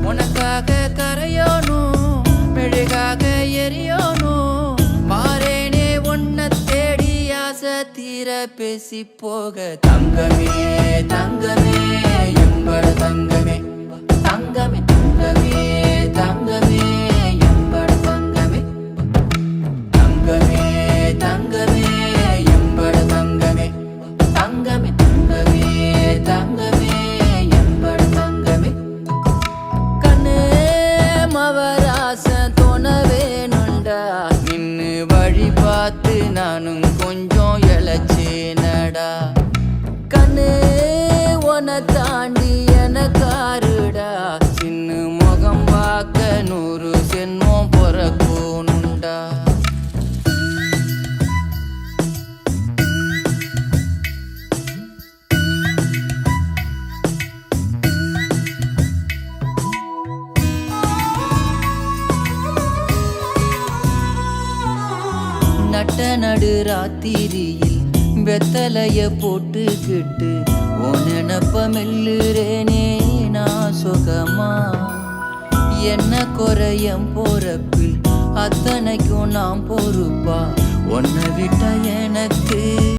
உனக்காக கரையோனும் மெழுகாக எரியோனும் மாறேனே உன்னை தேடி ஆசை தீர பேசி போக தங்கமே தங்கமே எம்பட தங்கமே தங்கமே தங்கமே தங்கமே எம்பட தங்கமே தங்கமே தங்கமே எம்பட தங்கமே தங்கமே தங்கமே தங்கமே எம்பட தங்கமே கண்ணு மவராச தோணவேனுண்டா நின்னு வழி பார்த்து நானும் கொஞ்சம் இழைச்சேனடா கண்ணு உன தாண்டி எனக்காருடா சின்ன முகம் பார்க்க 100 சென்மம் பொறக்கோனுண்டா நட்ட நடு ராத்திரியில் வெத்தலைய போட்டுக்கிட்டு உனப்ப மெல்லுறேனே நான் சுகமா என்ன குறையம் போறப்பில் அத்தனைக்கும் நான் பொறுப்பா உன்னை விட்ட எனக்கு